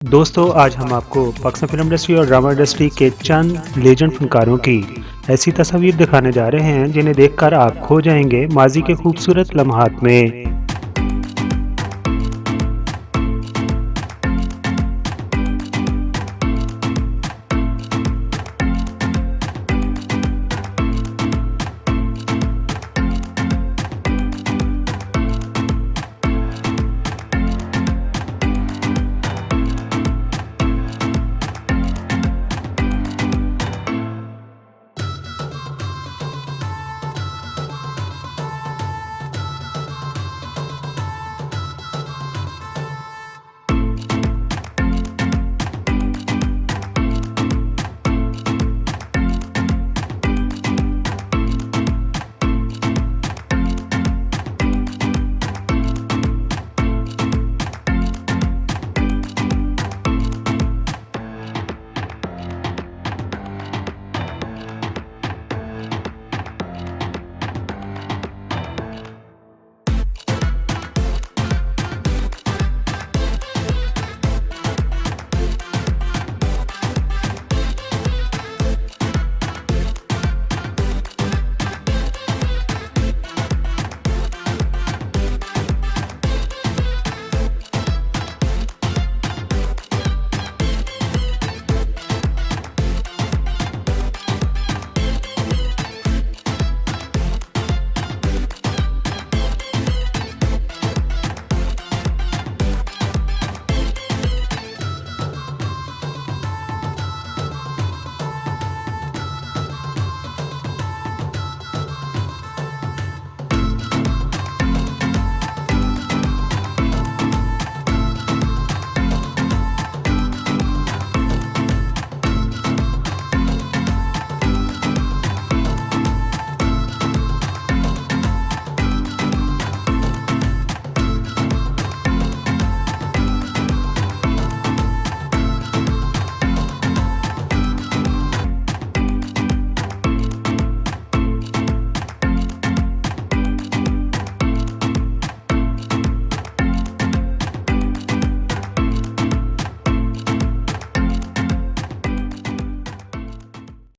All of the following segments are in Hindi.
दोस्तों आज हम आपको पाकिस्तान फिल्म इंडस्ट्री और ड्रामा इंडस्ट्री के चंद लेजेंड फनकारों की ऐसी तस्वीर दिखाने जा रहे हैं जिन्हें देखकर आप खो जाएंगे माजी के खूबसूरत लम्हात में।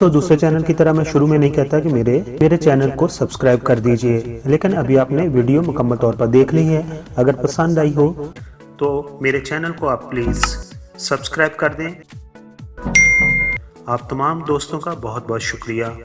तो दूसरे चैनल की तरह मैं शुरू में नहीं कहता कि मेरे चैनल को सब्सक्राइब कर दीजिए, लेकिन अभी आपने वीडियो मुकम्मल तौर पर देख ली है। अगर पसंद आई हो तो मेरे चैनल को आप प्लीज़ सब्सक्राइब कर दें। आप तमाम दोस्तों का बहुत बहुत शुक्रिया।